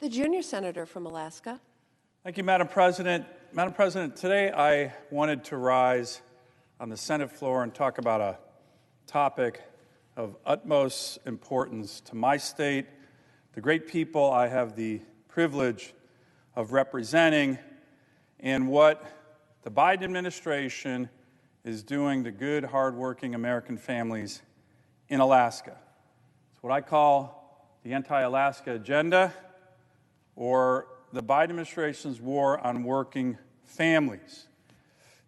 The junior senator from Alaska. Thank you, Madam President. Madam President, today I wanted to rise on the Senate floor and talk about a topic of utmost importance to my state, the great people I have the privilege of representing, and what the Biden administration is doing to good, hardworking American families in Alaska. It's what I call the anti-Alaska agenda, or the Biden administration's war on working families.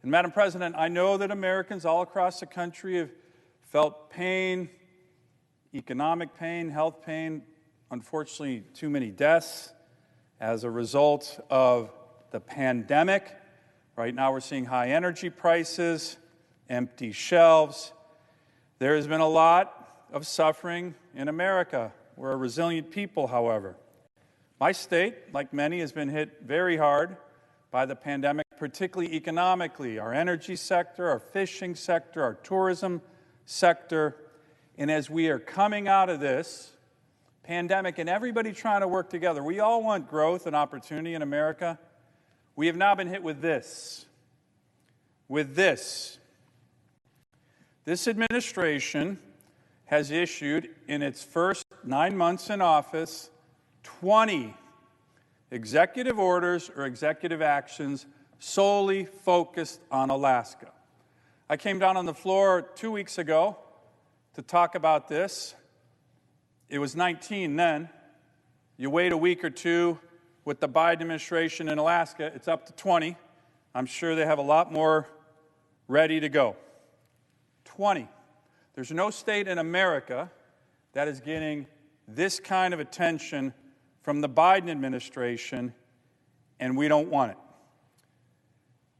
And Madam President, I know that Americans all across the country have felt pain, economic pain, health pain, unfortunately too many deaths as a result of the pandemic. Right now we're seeing high energy prices, empty shelves. There has been a lot of suffering in America. We're a resilient people, however. My state, like many, has been hit very hard by the pandemic, particularly economically. Our energy sector, our fishing sector, our tourism sector. And as we are coming out of this pandemic and everybody trying to work together, we all want growth and opportunity in America. We have now been hit with this. This administration has issued, in its first 9 months in office, 20 executive orders or executive actions solely focused on Alaska. I came down on the floor 2 weeks ago to talk about this. It was 19 then. You wait a week or two with the Biden administration in Alaska, it's up to 20. I'm sure they have a lot more ready to go. 20. There's no state in America that is getting this kind of attention from the Biden administration, and we don't want it.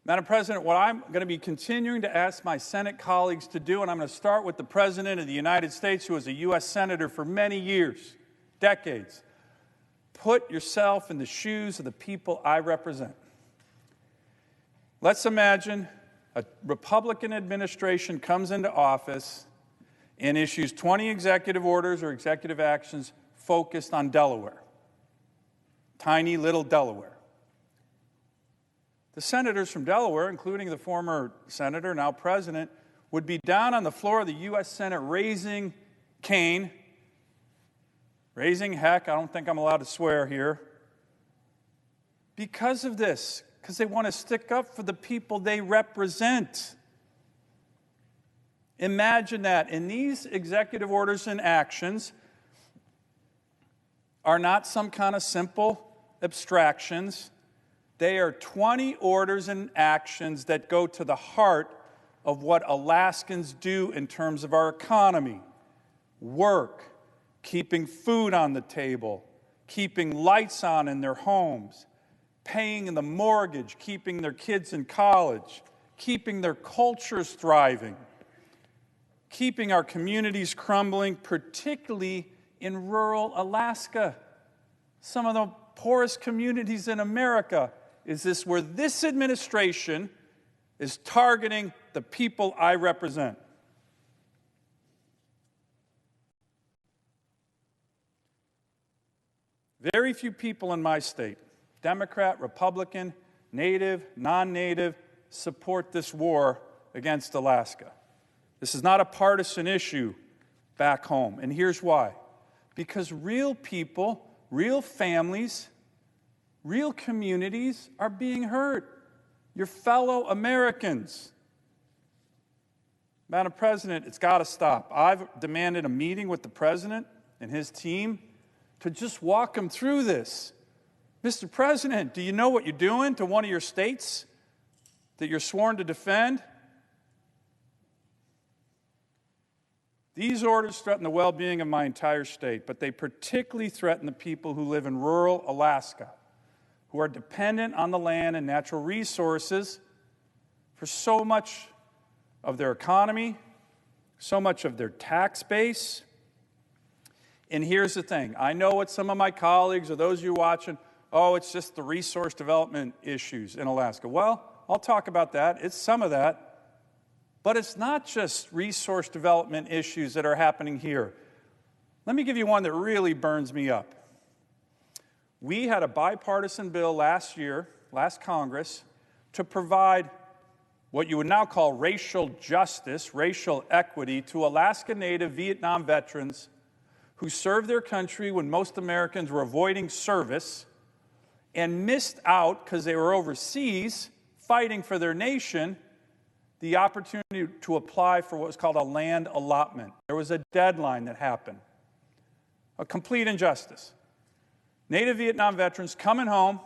Madam President, what I'm going to be continuing to ask my Senate colleagues to do, and I'm going to start with the President of the United States, who was a U.S. Senator for many years, decades. Put yourself in the shoes of the people I represent. Let's imagine a Republican administration comes into office and issues 20 executive orders or executive actions focused on Delaware. Tiny little Delaware. The senators from Delaware, including the former senator, now president, would be down on the floor of the U.S. Senate raising Cain, raising heck, I don't think I'm allowed to swear here, because of this, because they want to stick up for the people they represent. Imagine that. And these executive orders and actions are not some kind of simple abstractions. They are 20 orders and actions that go to the heart of what Alaskans do in terms of our economy, work, keeping food on the table, keeping lights on in their homes, paying the mortgage, keeping their kids in college, keeping their cultures thriving, keeping our communities crumbling, particularly in rural Alaska. Some of the poorest communities in America. Is this where this administration is targeting the people I represent? Very few people in my state, Democrat, Republican, Native, non-Native, support this war against Alaska. This is not a partisan issue back home, and here's why. Because real people, real families, real communities are being hurt. Your fellow Americans. Madam President, it's got to stop. I've demanded a meeting with the President and his team to just walk them through this. Mr. President, do you know what you're doing to one of your states that you're sworn to defend? These orders threaten the well-being of my entire state, but they particularly threaten the people who live in rural Alaska, who are dependent on the land and natural resources for so much of their economy, so much of their tax base. And here's the thing. I know what some of my colleagues or those of you watching, oh, it's just the resource development issues in Alaska. Well, I'll talk about that. It's some of that. But it's not just resource development issues that are happening here. Let me give you one that really burns me up. We had a bipartisan bill last Congress, to provide what you would now call racial justice, racial equity, to Alaska Native Vietnam veterans who served their country when most Americans were avoiding service and missed out because they were overseas fighting for their nation, the opportunity to apply for what was called a land allotment. There was a deadline that happened. A complete injustice. Native Vietnam veterans coming home,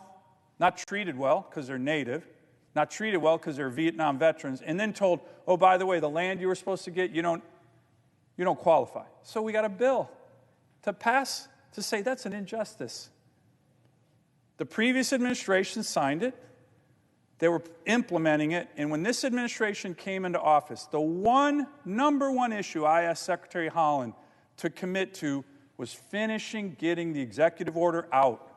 not treated well because they're Native, not treated well because they're Vietnam veterans, and then told, oh, by the way, the land you were supposed to get, you don't qualify. So we got a bill to pass to say that's an injustice. The previous administration signed it. They were implementing it, and when this administration came into office, the number one issue I asked Secretary Haaland to commit to was finishing getting the executive order out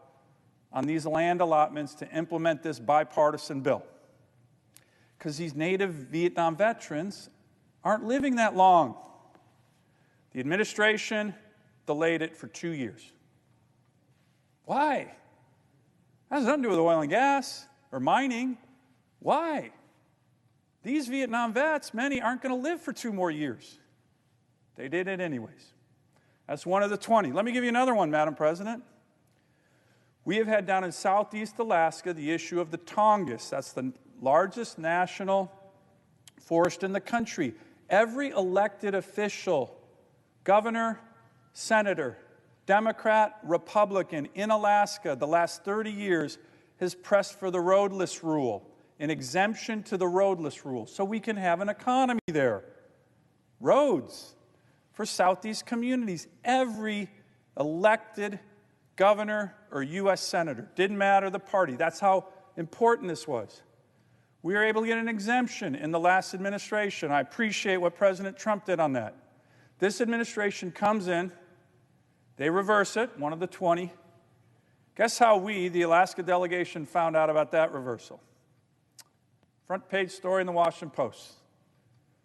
on these land allotments to implement this bipartisan bill. Because these Native Vietnam veterans aren't living that long. The administration delayed it for 2 years. Why? That has nothing to do with oil and gas or mining. Why? These Vietnam vets, many aren't going to live for 2 more years. They did it anyways. That's one of the 20. Let me give you another one, Madam President. We have had down in southeast Alaska the issue of the Tongass. That's the largest national forest in the country. Every elected official, governor, senator, Democrat, Republican in Alaska the last 30 years has pressed for the roadless rule, an exemption to the roadless rule, so we can have an economy there. Roads for southeast communities. Every elected governor or U.S. senator, didn't matter the party. That's how important this was. We were able to get an exemption in the last administration. I appreciate what President Trump did on that. This administration comes in, they reverse it, one of the 20. Guess how we, the Alaska delegation, found out about that reversal? Front page story in the Washington Post.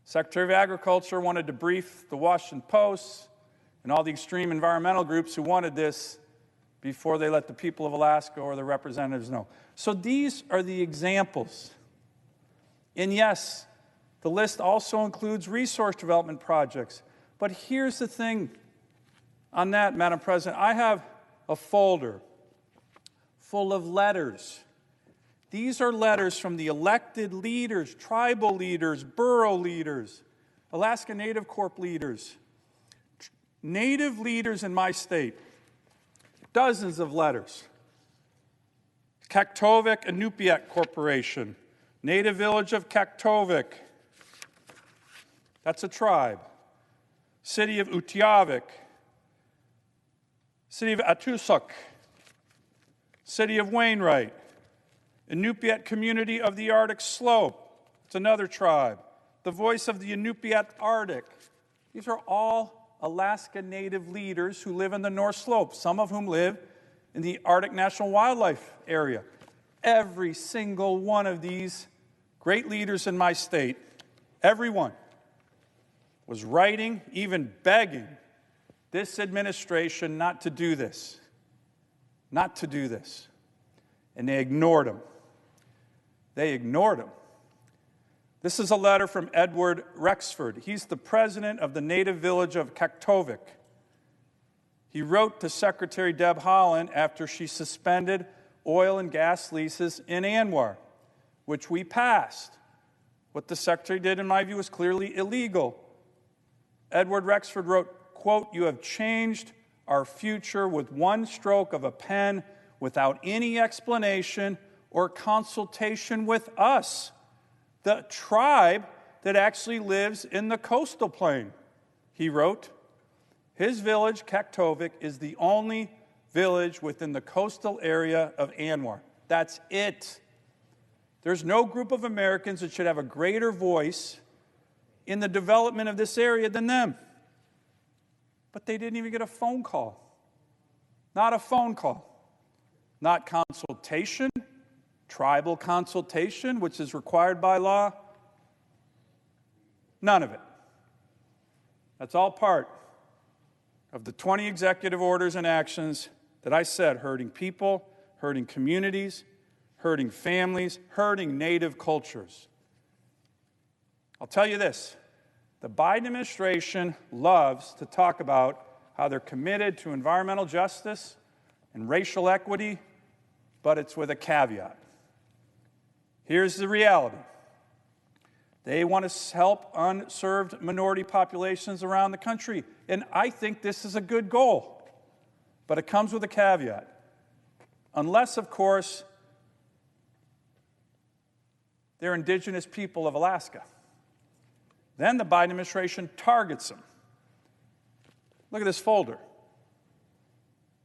Secretary of Agriculture wanted to brief the Washington Post and all the extreme environmental groups who wanted this before they let the people of Alaska or their representatives know. So these are the examples. And yes, the list also includes resource development projects. But here's the thing on that, Madam President. I have a folder full of letters. These are letters from the elected leaders, tribal leaders, borough leaders, Alaska Native Corp leaders, Native leaders in my state. Dozens of letters. Kaktovik Inupiat Corporation, Native Village of Kaktovik. That's a tribe. City of Utiavik. City of Atusuk. City of Wainwright. Inupiat Community of the Arctic Slope. It's another tribe. The Voice of the Inupiat Arctic. These are all Alaska Native leaders who live in the North Slope, some of whom live in the Arctic National Wildlife Area. Every single one of these great leaders in my state, every one, was writing, even begging this administration not to do this. Not to do this. And they ignored them. They ignored them. This is a letter from Edward Rexford. He's the president of the Native Village of Kaktovik. He wrote to Secretary Deb Haaland after she suspended oil and gas leases in ANWR, which we passed. What the Secretary did, in my view, was clearly illegal. Edward Rexford wrote, quote, "You have changed our future with one stroke of a pen without any explanation or consultation with us, the tribe that actually lives in the coastal plain," he wrote. His village, Kaktovik, is the only village within the coastal area of ANWR. That's it. There's no group of Americans that should have a greater voice in the development of this area than them. But they didn't even get a phone call. Not a phone call. Not consultation, tribal consultation, which is required by law. None of it. That's all part of the 20 executive orders and actions that I said hurting people, hurting communities, hurting families, hurting native cultures. I'll tell you this, the Biden administration loves to talk about how they're committed to environmental justice and racial equity, but it's with a caveat. Here's the reality. They want to help unserved minority populations around the country, and I think this is a good goal, but it comes with a caveat. Unless, of course, they're indigenous people of Alaska. Then the Biden administration targets them. Look at this folder.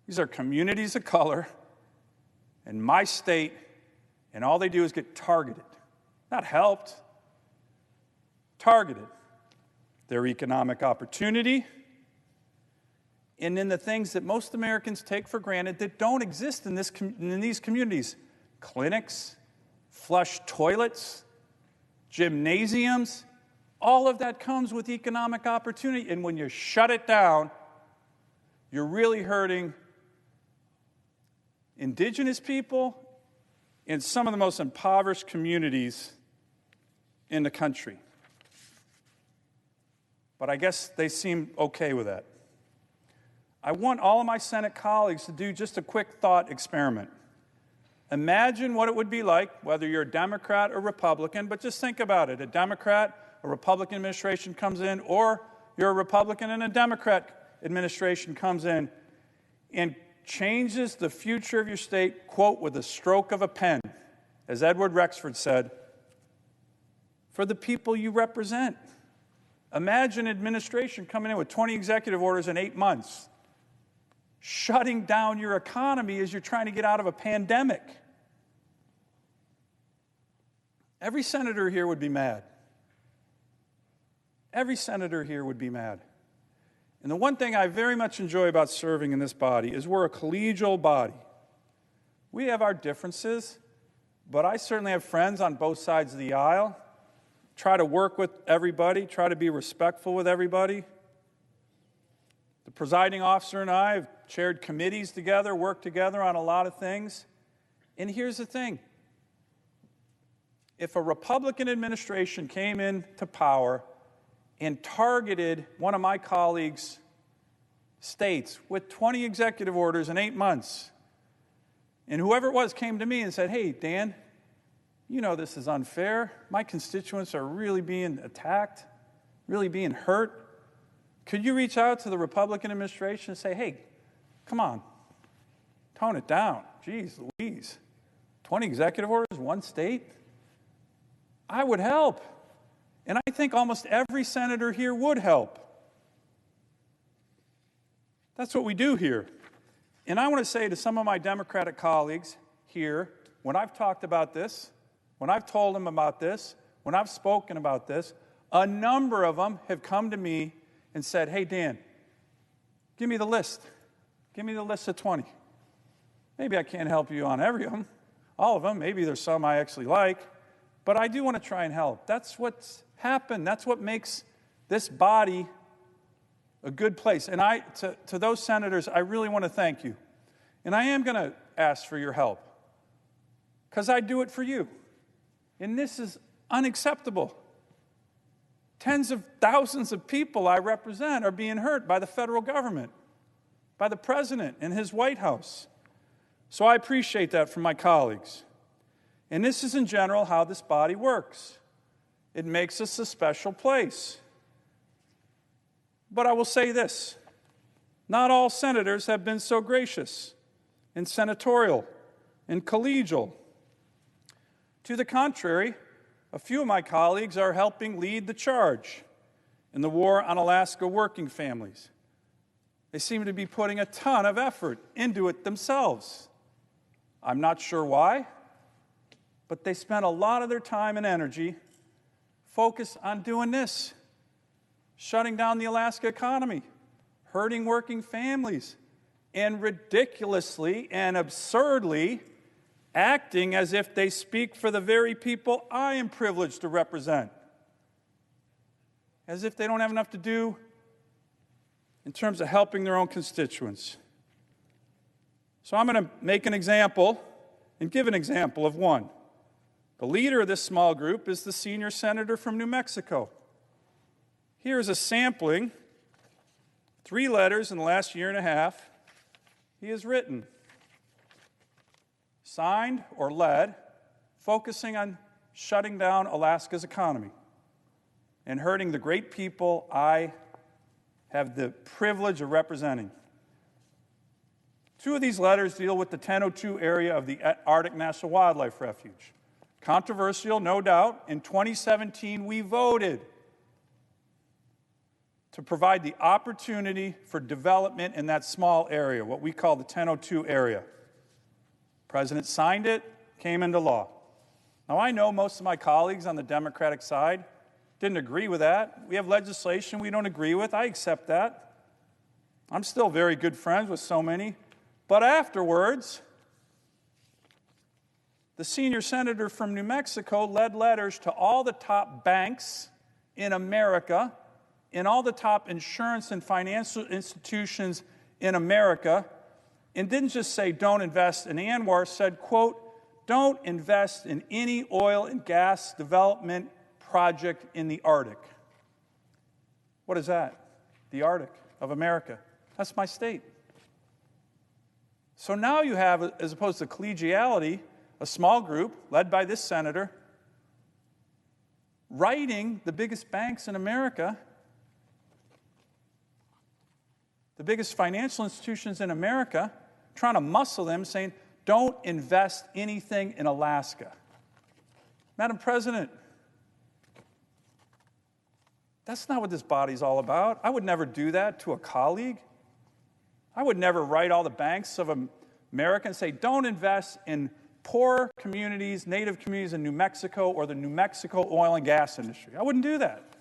These are communities of color in my state, and all they do is get targeted. Not helped, targeted. Their economic opportunity, and in the things that most Americans take for granted that don't exist in these communities. Clinics, flush toilets, gymnasiums, all of that comes with economic opportunity. And when you shut it down, you're really hurting indigenous people in some of the most impoverished communities in the country. But I guess they seem okay with that. I want all of my Senate colleagues to do just a quick thought experiment. Imagine what it would be like, whether you're a Democrat or Republican, but just think about it. A Democrat, a Republican administration comes in, or you're a Republican and a Democrat administration comes in and changes the future of your state, quote, with a stroke of a pen, as Edward Rexford said, for the people you represent. Imagine an administration coming in with 20 executive orders in 8 months, shutting down your economy as you're trying to get out of a pandemic. Every senator here would be mad. Every senator here would be mad. And the one thing I very much enjoy about serving in this body is we're a collegial body. We have our differences, but I certainly have friends on both sides of the aisle. Try to work with everybody, try to be respectful with everybody. The presiding officer and I have chaired committees together, worked together on a lot of things. And here's the thing. If a Republican administration came into power and targeted one of my colleagues' states with 20 executive orders in 8 months, and whoever it was came to me and said, hey, Dan, you know this is unfair. My constituents are really being attacked, really being hurt. Could you reach out to the Republican administration and say, hey, come on, tone it down. Geez Louise, 20 executive orders, one state? I would help. And I think almost every senator here would help. That's what we do here. And I want to say to some of my Democratic colleagues here, when I've talked about this, when I've told them about this, when I've spoken about this, a number of them have come to me and said, hey, Dan, give me the list. Give me the list of 20. Maybe I can't help you on every of them, all of them. Maybe there's some I actually like, but I do want to try and help. That's what's happened. That's what makes this body a good place. And to those senators, I really want to thank you. And I am going to ask for your help because I do it for you. And this is unacceptable. Tens of thousands of people I represent are being hurt by the federal government, by the president and his White House. So I appreciate that from my colleagues. And this is in general how this body works. It makes us a special place. But I will say this, not all senators have been so gracious and senatorial and collegial. To the contrary, a few of my colleagues are helping lead the charge in the war on Alaska working families. They seem to be putting a ton of effort into it themselves. I'm not sure why, but they spent a lot of their time and energy focused on doing this, shutting down the Alaska economy, hurting working families, and ridiculously and absurdly acting as if they speak for the very people I am privileged to represent, as if they don't have enough to do in terms of helping their own constituents. So I'm going to make an example and give an example of one. The leader of this small group is the senior senator from New Mexico. Here's a sampling, 3 letters in the last year and a half he has written, signed or led, focusing on shutting down Alaska's economy and hurting the great people I have the privilege of representing. 2 of these letters deal with the 1002 area of the Arctic National Wildlife Refuge. Controversial, no doubt. In 2017, we voted to provide the opportunity for development in that small area, what we call the 1002 area. The President signed it, came into law. Now, I know most of my colleagues on the Democratic side didn't agree with that. We have legislation we don't agree with. I accept that. I'm still very good friends with so many. But afterwards, the senior senator from New Mexico led letters to all the top banks in America, in all the top insurance and financial institutions in America, and didn't just say don't invest in ANWR, said, quote, don't invest in any oil and gas development project in the Arctic. What is that? The Arctic of America. That's my state. So now you have, as opposed to collegiality, a small group led by this senator writing the biggest banks in America, the biggest financial institutions in America, trying to muscle them, saying, don't invest anything in Alaska. Madam President, that's not what this body's all about. I would never do that to a colleague. I would never write all the banks of America and say, don't invest in poor communities, native communities in New Mexico or the New Mexico oil and gas industry. I wouldn't do that.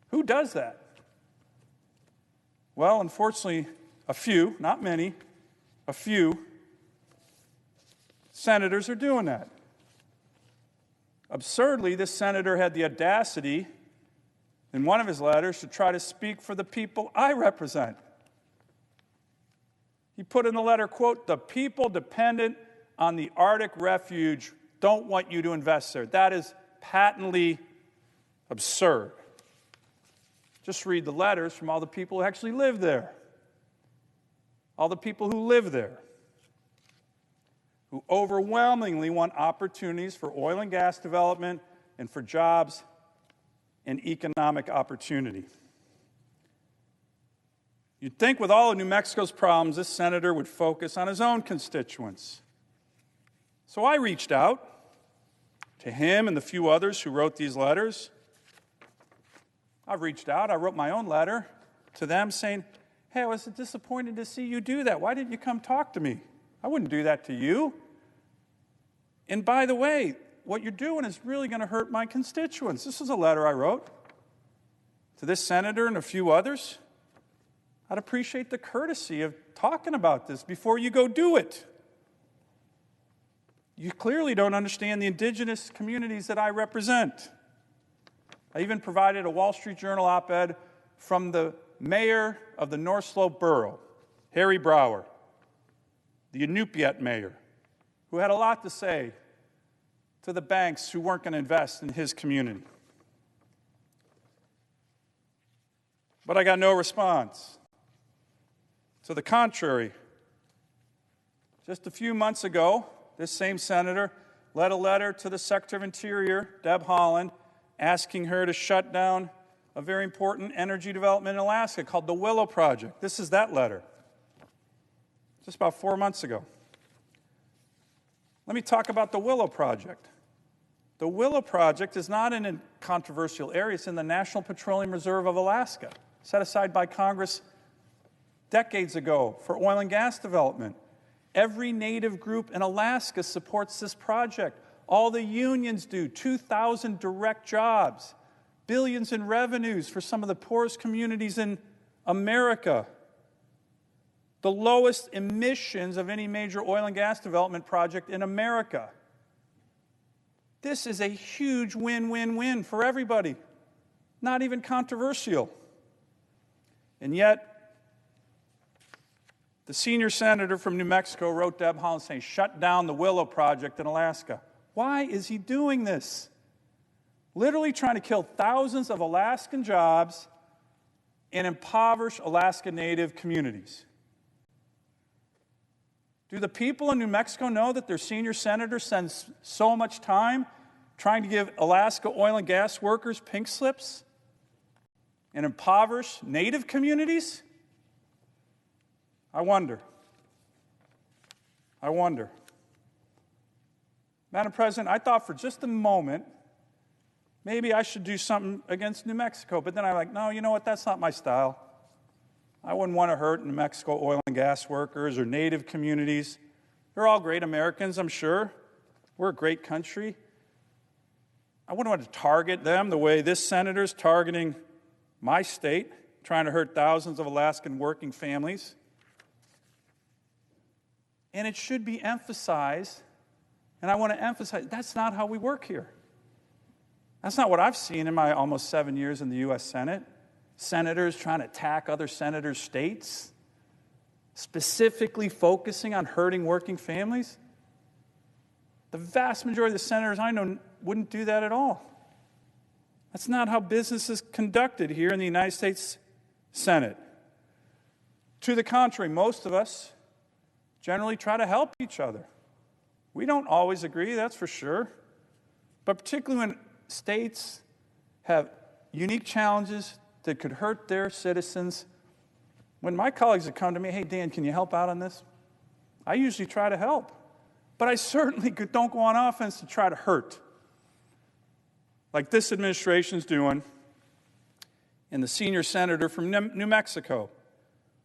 Who does that? Well, unfortunately, a few, not many, a few senators are doing that. Absurdly, this senator had the audacity in one of his letters to try to speak for the people I represent. He put in the letter, quote, the people dependent on the Arctic refuge don't want you to invest there. That is patently absurd. Just read the letters from all the people who actually live there. All the people who live there, who overwhelmingly want opportunities for oil and gas development and for jobs and economic opportunity. You'd think with all of New Mexico's problems, this senator would focus on his own constituents. So I reached out to him and the few others who wrote these letters. I've reached out. I wrote my own letter to them saying, hey, I was disappointed to see you do that. Why didn't you come talk to me? I wouldn't do that to you. And by the way, what you're doing is really going to hurt my constituents. This is a letter I wrote to this senator and a few others. I'd appreciate the courtesy of talking about this before you go do it. You clearly don't understand the indigenous communities that I represent. I even provided a Wall Street Journal op-ed from the mayor of the North Slope Borough, Harry Brower, the Inupiat mayor, who had a lot to say to the banks who weren't going to invest in his community. But I got no response. To the contrary, just a few months ago, this same senator led a letter to the Secretary of Interior, Deb Haaland, asking her to shut down a very important energy development in Alaska called the Willow Project. This is that letter, just about 4 months ago. Let me talk about the Willow Project. The Willow Project is not in a controversial area. It's in the National Petroleum Reserve of Alaska, set aside by Congress decades ago for oil and gas development. Every native group in Alaska supports this project. All the unions do, 2,000 direct jobs, billions in revenues for some of the poorest communities in America. The lowest emissions of any major oil and gas development project in America. This is a huge win-win-win for everybody. Not even controversial. And yet, The senior senator from New Mexico wrote Deb Haaland saying, shut down the Willow Project in Alaska. Why is he doing this? Literally trying to kill thousands of Alaskan jobs and impoverish Alaska Native communities. Do the people in New Mexico know that their senior senator spends so much time trying to give Alaska oil and gas workers pink slips and impoverish Native communities? I wonder. Madam President, I thought for just a moment maybe I should do something against New Mexico, but then I'm like, no, you know what, that's not my style. I wouldn't want to hurt New Mexico oil and gas workers or Native communities. They're all great Americans, I'm sure. We're a great country. I wouldn't want to target them the way this senator's targeting my state, trying to hurt thousands of Alaskan working families. And it should be emphasized, and I want to emphasize, that's not how we work here. That's not what I've seen in my almost 7 years in the U.S. Senate. Senators trying to attack other senators' states, specifically focusing on hurting working families. The vast majority of the senators I know wouldn't do that at all. That's not how business is conducted here in the United States Senate. To the contrary, most of us generally try to help each other. We don't always agree, that's for sure. But particularly when states have unique challenges that could hurt their citizens, when my colleagues have come to me, hey, Dan, can you help out on this? I usually try to help. But I certainly don't go on offense to try to hurt, like this administration's doing and the senior senator from New Mexico.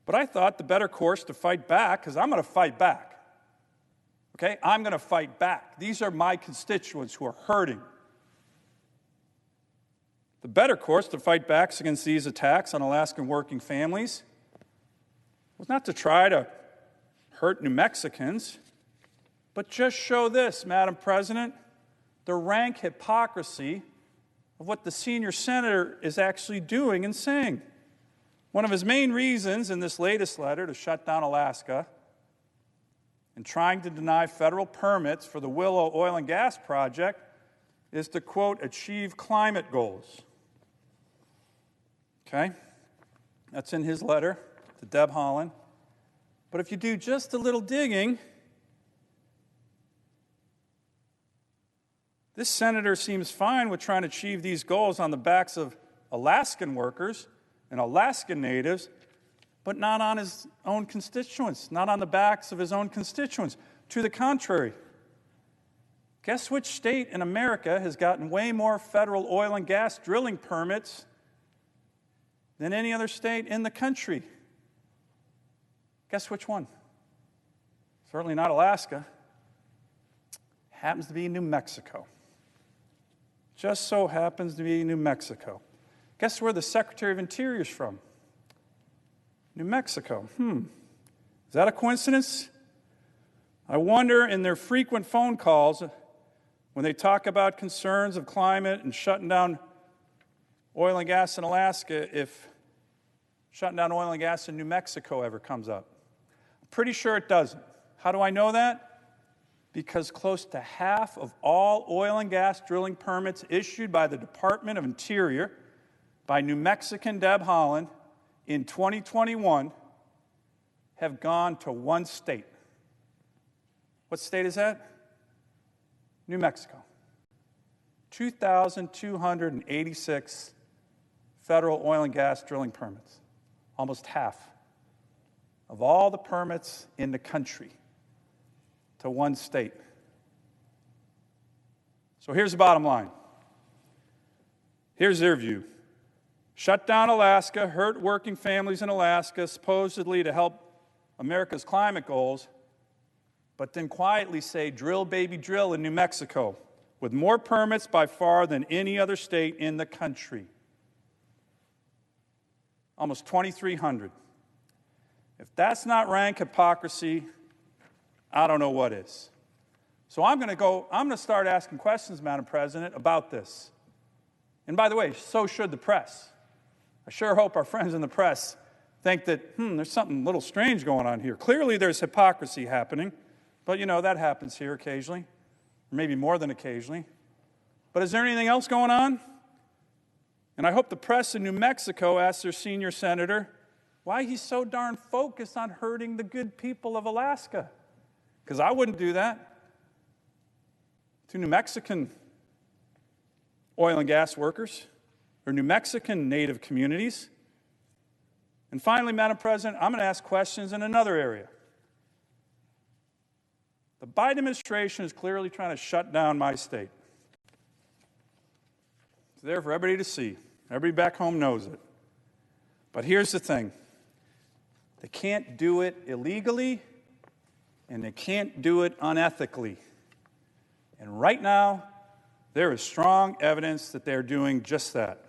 But I thought the better course to fight back, because I'm going to fight back. Okay? I'm going to fight back. These are my constituents who are hurting. The better course to fight back against these attacks on Alaskan working families was not to try to hurt New Mexicans, but just show this, Madam President, the rank hypocrisy of what the senior senator is actually doing and saying. One of his main reasons in this latest letter to shut down Alaska and trying to deny federal permits for the Willow oil and gas project is to, quote, achieve climate goals. Okay? That's in his letter to Deb Haaland. But if you do just a little digging, this senator seems fine with trying to achieve these goals on the backs of Alaskan workers and Alaskan natives, but not on his own constituents, not on the backs of his own constituents. To the contrary, guess which state in America has gotten way more federal oil and gas drilling permits than any other state in the country? Guess which one? Certainly not Alaska. Happens to be New Mexico. Just so happens to be New Mexico. Guess where the Secretary of Interior is from? New Mexico. Is that a coincidence? I wonder in their frequent phone calls when they talk about concerns of climate and shutting down oil and gas in Alaska, if shutting down oil and gas in New Mexico ever comes up. I'm pretty sure it doesn't. How do I know that? Because close to half of all oil and gas drilling permits issued by the Department of Interior by New Mexican Deb Haaland in 2021 have gone to one state. What state is that? New Mexico. 2,286 federal oil and gas drilling permits. Almost half of all the permits in the country to one state. So here's the bottom line. Here's their view. Shut down Alaska, hurt working families in Alaska, supposedly to help America's climate goals, but then quietly say, drill, baby, drill in New Mexico, with more permits by far than any other state in the country. Almost 2,300. If that's not rank hypocrisy, I don't know what is. So I'm going to start asking questions, Madam President, about this. And by the way, so should the press. I sure hope our friends in the press think that, there's something a little strange going on here. Clearly there's hypocrisy happening, but that happens here occasionally, or maybe more than occasionally. But is there anything else going on? And I hope the press in New Mexico asks their senior senator why he's so darn focused on hurting the good people of Alaska. Because I wouldn't do that to New Mexican oil and gas workers or New Mexican Native communities. And finally, Madam President, I'm going to ask questions in another area. The Biden administration is clearly trying to shut down my state. It's there for everybody to see. Everybody back home knows it. But here's the thing. They can't do it illegally, and they can't do it unethically. And right now, there is strong evidence that they're doing just that.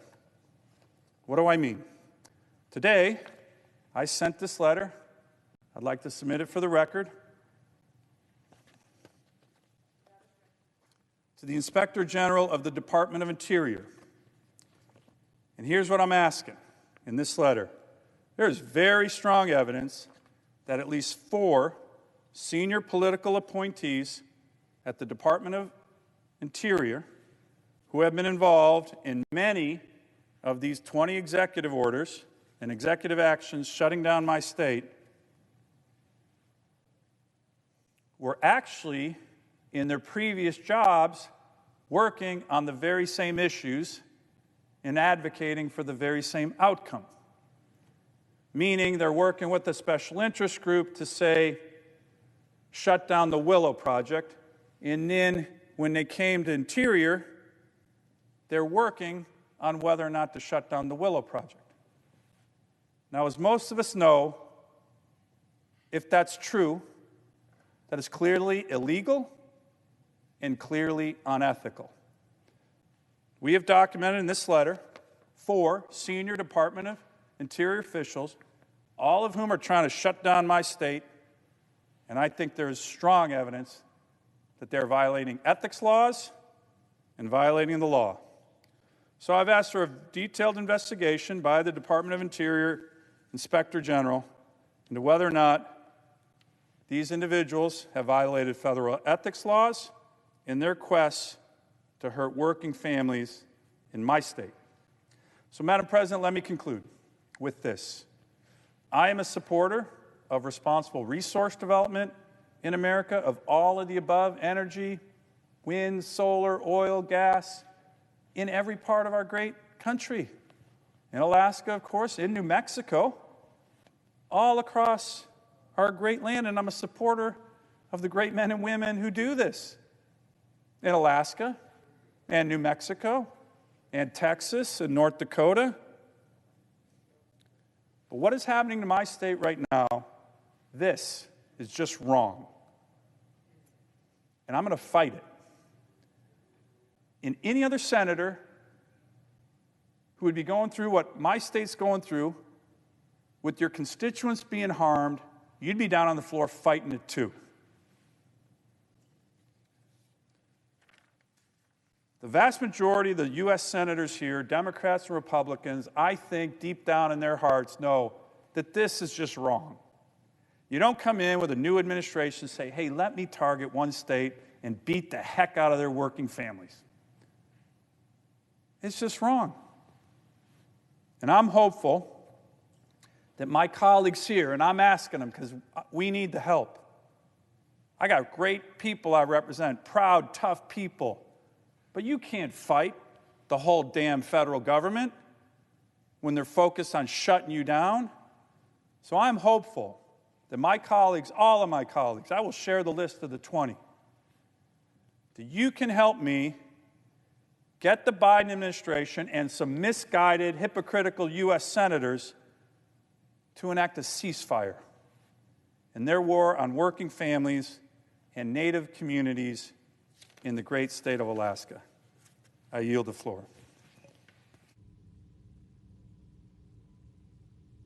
What do I mean? Today, I sent this letter. I'd like to submit it for the record. To the Inspector General of the Department of Interior. And here's what I'm asking in this letter. There is very strong evidence that at least 4 senior political appointees at the Department of Interior who have been involved in many of these 20 executive orders and executive actions shutting down my state were actually in their previous jobs working on the very same issues and advocating for the very same outcome. Meaning they're working with a special interest group to say, shut down the Willow Project, and then when they came to Interior, they're working on whether or not to shut down the Willow Project. Now, as most of us know, if that's true, that is clearly illegal and clearly unethical. We have documented in this letter 4 senior Department of Interior officials, all of whom are trying to shut down my state, and I think there is strong evidence that they're violating ethics laws and violating the law. So I've asked for a detailed investigation by the Department of Interior Inspector General into whether or not these individuals have violated federal ethics laws in their quest to hurt working families in my state. So, Madam President, let me conclude with this. I am a supporter of responsible resource development in America, of all of the above: energy, wind, solar, oil, gas, in every part of our great country. In Alaska, of course, in New Mexico, all across our great land, and I'm a supporter of the great men and women who do this in Alaska and New Mexico and Texas and North Dakota. But what is happening to my state right now, this is just wrong. And I'm going to fight it. And any other senator who would be going through what my state's going through, with your constituents being harmed, you'd be down on the floor fighting it too. The vast majority of the U.S. senators here, Democrats and Republicans, I think deep down in their hearts know that this is just wrong. You don't come in with a new administration and say, hey, let me target one state and beat the heck out of their working families. It's just wrong. And I'm hopeful that my colleagues here, and I'm asking them because we need the help. I got great people I represent, proud, tough people. But you can't fight the whole damn federal government when they're focused on shutting you down. So I'm hopeful that my colleagues, all of my colleagues, I will share the list of the 20, that you can help me get the Biden administration and some misguided, hypocritical U.S. senators to enact a ceasefire in their war on working families and Native communities in the great state of Alaska. I yield the floor.